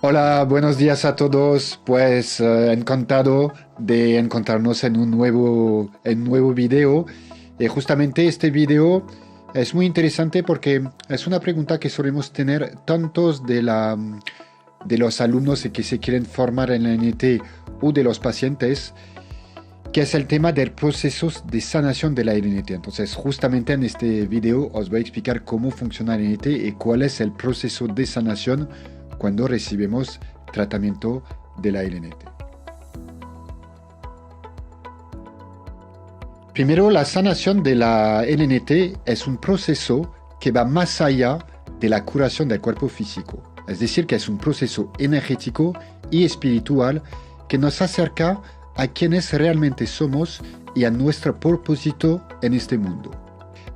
Hola, buenos días a todos. Encantado de encontrarnos en un nuevo video. Justamente este video es muy interesante porque es una pregunta que solemos tener tantos de los alumnos que se quieren formar en la NT o de los pacientes, que es el tema del proceso de sanación de la LNT. Entonces, justamente en este video os voy a explicar cómo funciona la LNT y cuál es el proceso de sanación cuando recibimos tratamiento de la LNT. Primero, la sanación de la LNT es un proceso que va más allá de la curación del cuerpo físico. Es decir, que es un proceso energético y espiritual que nos acerca a quienes realmente somos y a nuestro propósito en este mundo.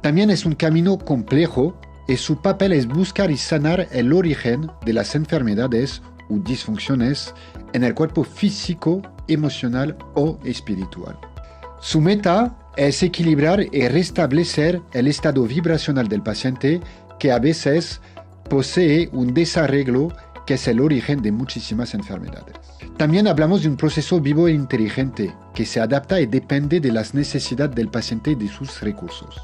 También es un camino complejo y su papel es buscar y sanar el origen de las enfermedades o disfunciones en el cuerpo físico, emocional o espiritual. Su meta es equilibrar y restablecer el estado vibracional del paciente, que a veces posee un desarreglo que es el origen de muchísimas enfermedades. También hablamos de un proceso vivo e inteligente que se adapta y depende de las necesidades del paciente y de sus recursos.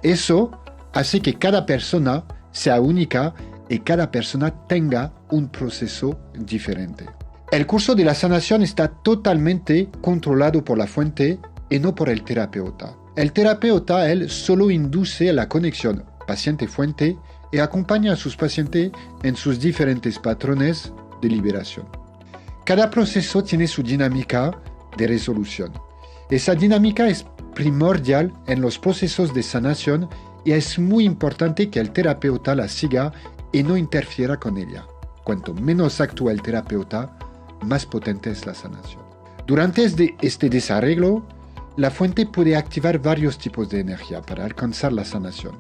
Eso hace que cada persona sea única y cada persona tenga un proceso diferente. El curso de la sanación está totalmente controlado por la fuente y no por el terapeuta. El terapeuta, él, solo induce la conexión paciente-fuente y acompaña a sus pacientes en sus diferentes patrones de liberación. Cada proceso tiene su dinámica de resolución. Esa dinámica es primordial en los procesos de sanación y es muy importante que el terapeuta la siga y no interfiera con ella. Cuanto menos actúa el terapeuta, más potente es la sanación. Durante este desarreglo, la fuente puede activar varios tipos de energía para alcanzar la sanación.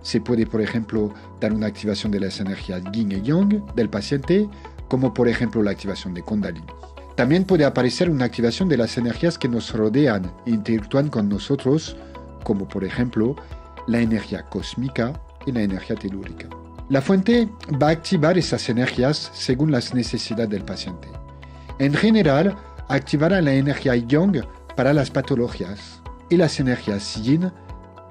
Se puede, por ejemplo, dar una activación de las energías Yin y Yang del paciente, como por ejemplo la activación de Kundalini. También puede aparecer una activación de las energías que nos rodean e interactúan con nosotros, como por ejemplo la energía cósmica y la energía telúrica. La fuente va a activar esas energías según las necesidades del paciente. En general, activará la energía Yang para las patologías y las energías Yin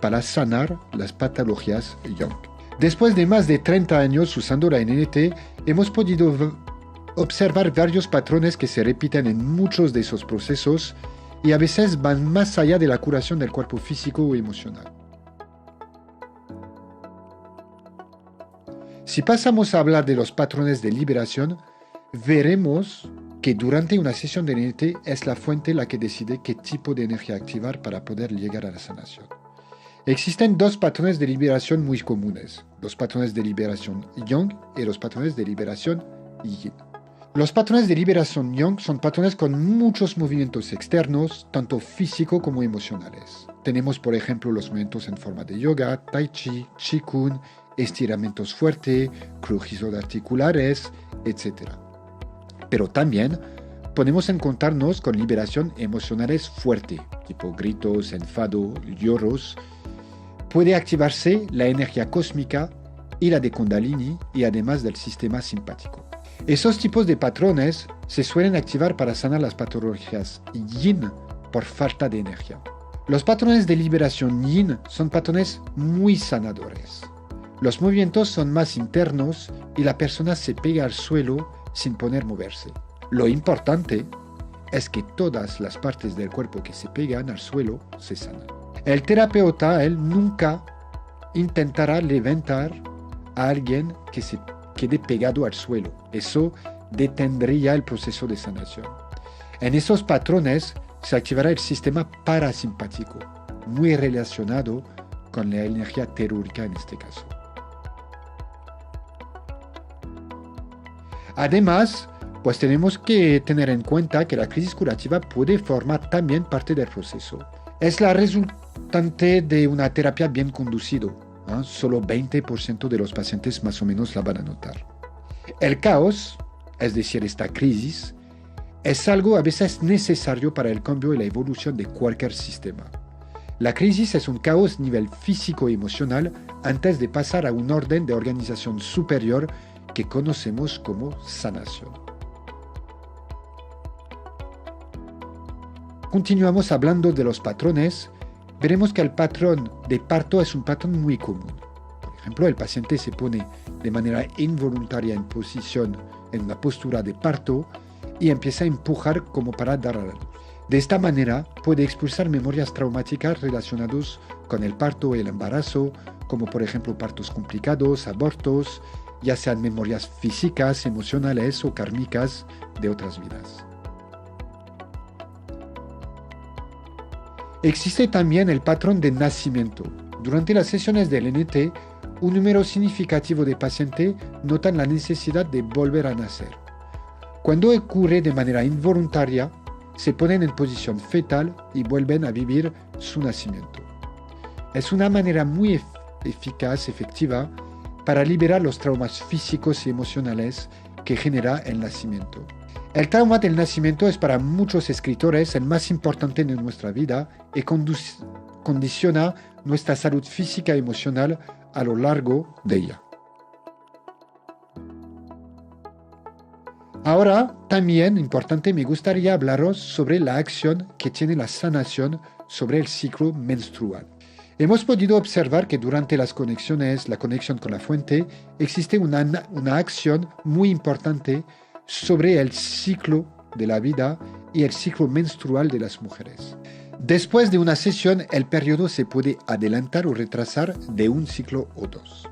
para sanar las patologías Yang. Después de más de 30 años usando la NNT, hemos podido observar varios patrones que se repiten en muchos de esos procesos y a veces van más allá de la curación del cuerpo físico o emocional. Si pasamos a hablar de los patrones de liberación, veremos que durante una sesión de NNT es la fuente la que decide qué tipo de energía activar para poder llegar a la sanación. Existen dos patrones de liberación muy comunes, los patrones de liberación Yang y los patrones de liberación Yin. Los patrones de liberación Yang son patrones con muchos movimientos externos, tanto físicos como emocionales. Tenemos, por ejemplo, los movimientos en forma de yoga, tai chi, qigong, estiramientos fuertes, crujizos articulares, etc. Pero también podemos encontrarnos con liberación emocionales fuerte, tipo gritos, enfado, lloros. Puede activarse la energía cósmica y la de Kundalini y además del sistema simpático. Esos tipos de patrones se suelen activar para sanar las patologías Yin por falta de energía. Los patrones de liberación Yin son patrones muy sanadores. Los movimientos son más internos y la persona se pega al suelo sin poder moverse. Lo importante es que todas las partes del cuerpo que se pegan al suelo se sanan. El terapeuta, él nunca intentará levantar a alguien que se quede pegado al suelo. Eso detendría el proceso de sanación. En esos patrones se activará el sistema parasimpático, muy relacionado con la energía telúrica en este caso. Además, pues tenemos que tener en cuenta que la crisis curativa puede formar también parte del proceso. Es la resultante de una terapia bien conducida. Solo 20% de los pacientes más o menos la van a notar. El caos, es decir, esta crisis, es algo a veces necesario para el cambio y la evolución de cualquier sistema. La crisis es un caos a nivel físico y emocional antes de pasar a un orden de organización superior que conocemos como sanación. Continuamos hablando de los patrones. Veremos que el patrón de parto es un patrón muy común. Por ejemplo, el paciente se pone de manera involuntaria en posición, en una postura de parto, y empieza a empujar como para dar a la luz. De esta manera puede expulsar memorias traumáticas relacionadas con el parto y el embarazo, como por ejemplo partos complicados, abortos, ya sean memorias físicas, emocionales o kármicas de otras vidas. Existe también el patrón de nacimiento. Durante las sesiones del NT, un número significativo de pacientes notan la necesidad de volver a nacer. Cuando ocurre de manera involuntaria, se ponen en posición fetal y vuelven a vivir su nacimiento. Es una manera muy eficaz, efectiva, para liberar los traumas físicos y emocionales que genera el nacimiento. El trauma del nacimiento es para muchos escritores el más importante de nuestra vida y condiciona nuestra salud física y emocional a lo largo de ella. Ahora, también importante, me gustaría hablaros sobre la acción que tiene la sanación sobre el ciclo menstrual. Hemos podido observar que durante las conexiones, la conexión con la fuente, existe una acción muy importante sobre el ciclo de la vida y el ciclo menstrual de las mujeres. Después de una sesión, el periodo se puede adelantar o retrasar de un ciclo o dos.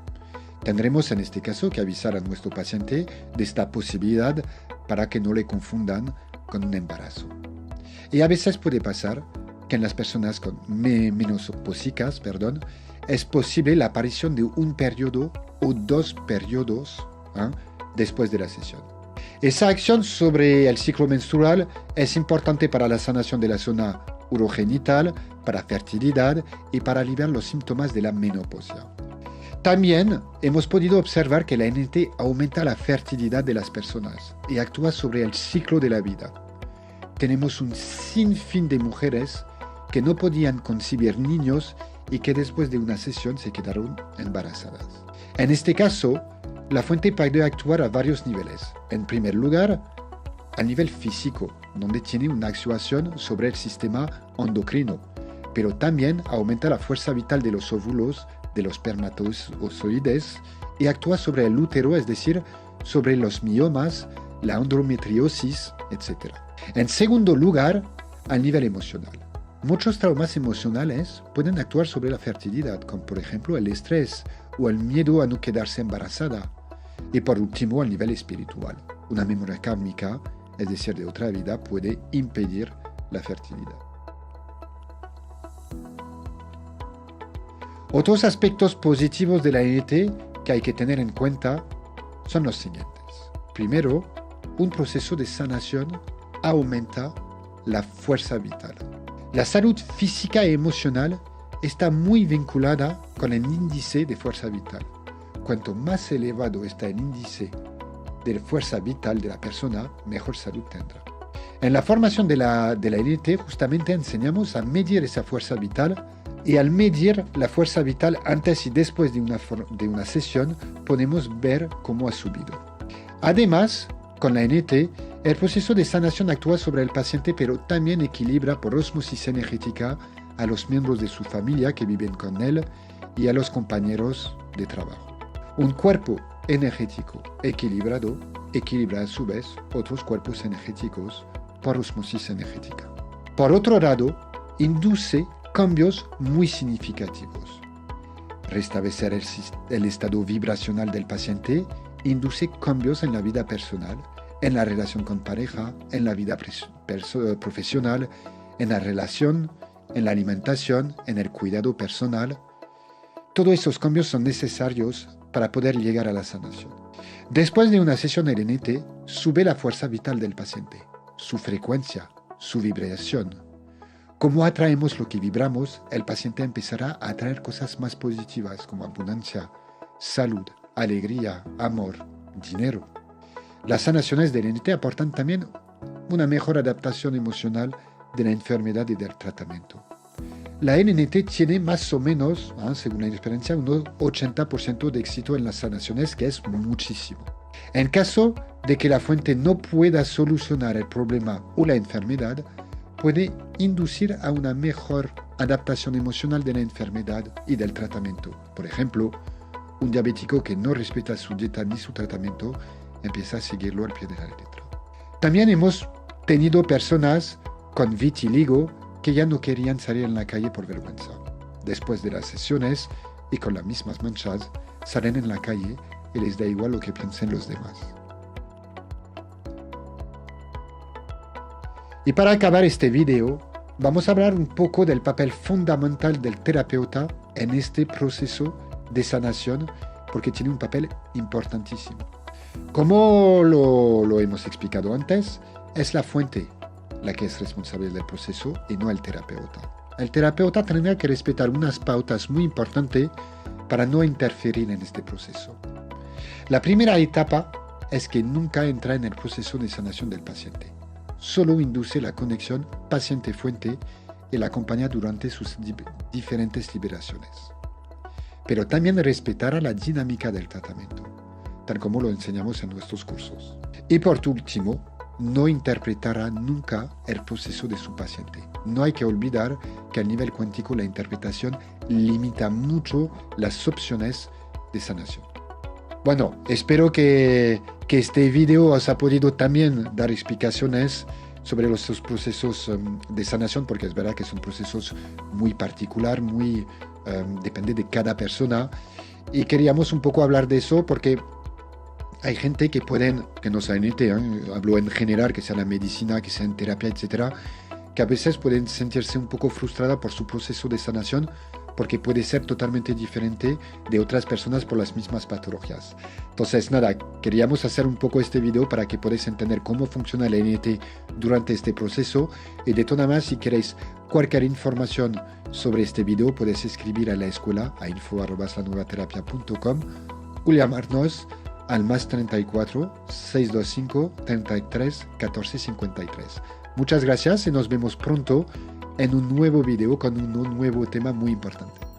Tendremos en este caso que avisar a nuestro paciente de esta posibilidad para que no le confundan con un embarazo. Y a veces puede pasar que en las personas con menopáusicas, es posible la aparición de un periodo o dos periodos después de la sesión. Esa acción sobre el ciclo menstrual es importante para la sanación de la zona urogenital, para fertilidad y para aliviar los síntomas de la menopausia. También hemos podido observar que la NT aumenta la fertilidad de las personas y actúa sobre el ciclo de la vida. Tenemos un sinfín de mujeres que no podían concebir niños y que después de una sesión se quedaron embarazadas. En este caso, la fuente puede actuar a varios niveles. En primer lugar, a nivel físico, donde tiene una actuación sobre el sistema endocrino, pero también aumenta la fuerza vital de los óvulos, de los espermatozoides, y actúa sobre el útero, es decir, sobre los miomas, la endometriosis, etc. En segundo lugar, a nivel emocional. Muchos traumas emocionales pueden actuar sobre la fertilidad, como por ejemplo el estrés o el miedo a no quedarse embarazada. Y por último, a nivel espiritual. Una memoria kármica, es decir, de otra vida, puede impedir la fertilidad. Otros aspectos positivos de la NT que hay que tener en cuenta son los siguientes. Primero, un proceso de sanación aumenta la fuerza vital. La salud física y emocional está muy vinculada con el índice de fuerza vital. Cuanto más elevado está el índice de fuerza vital de la persona, mejor salud tendrá. En la formación de la NT justamente enseñamos a medir esa fuerza vital y al medir la fuerza vital antes y después de una sesión podemos ver cómo ha subido. Además, con la NT, el proceso de sanación actúa sobre el paciente, pero también equilibra por osmosis energética a los miembros de su familia que viven con él y a los compañeros de trabajo. Un cuerpo energético equilibrado equilibra a su vez otros cuerpos energéticos por osmosis energética. Por otro lado, induce cambios muy significativos. Restablecer el estado vibracional del paciente induce cambios en la vida personal, en la relación con pareja, en la vida profesional, en la relación, en la alimentación, en el cuidado personal. Todos esos cambios son necesarios para poder llegar a la sanación. Después de una sesión LNT, sube la fuerza vital del paciente, su frecuencia, su vibración. Como atraemos lo que vibramos, el paciente empezará a atraer cosas más positivas como abundancia, salud, alegría, amor, dinero. Las sanaciones del NT aportan también una mejor adaptación emocional de la enfermedad y del tratamiento. La NNT tiene más o menos, según la experiencia, un 80% de éxito en las sanaciones, que es muchísimo. En caso de que la fuente no pueda solucionar el problema o la enfermedad, puede inducir a una mejor adaptación emocional de la enfermedad y del tratamiento. Por ejemplo, un diabético que no respeta su dieta ni su tratamiento empieza a seguirlo al pie de la letra. También hemos tenido personas con vitiligo que ya no querían salir en la calle por vergüenza. Después de las sesiones y con las mismas manchas, salen en la calle y les da igual lo que piensen los demás. Y para acabar este video, vamos a hablar un poco del papel fundamental del terapeuta en este proceso de sanación, porque tiene un papel importantísimo. Como lo hemos explicado antes, es la fuente la que es responsable del proceso y no el terapeuta. El terapeuta tendrá que respetar unas pautas muy importantes para no interferir en este proceso. La primera etapa es que nunca entra en el proceso de sanación del paciente. Solo induce la conexión paciente-fuente y la acompaña durante sus diferentes liberaciones. Pero también respetará la dinámica del tratamiento, tal como lo enseñamos en nuestros cursos. Y por último, no interpretará nunca el proceso de su paciente. No hay que olvidar que a nivel cuántico la interpretación limita mucho las opciones de sanación. Bueno, espero que este video os ha podido también dar explicaciones sobre los procesos de sanación, porque es verdad que son procesos muy particulares, muy depende de cada persona, y queríamos un poco hablar de eso porque hay gente que no sea en ET, hablo en general, que sea en la medicina, que sea en terapia, etcétera, que a veces pueden sentirse un poco frustrada por su proceso de sanación, porque puede ser totalmente diferente de otras personas por las mismas patologías. Entonces, nada, queríamos hacer un poco este video para que podáis entender cómo funciona el NET durante este proceso, y de todas maneras, si queréis cualquier información sobre este video, podéis escribir a la escuela a info@lanuevaterapia.com o llamarnos al más 34 625 33 14 53. Muchas gracias y nos vemos pronto en un nuevo video con un nuevo tema muy importante.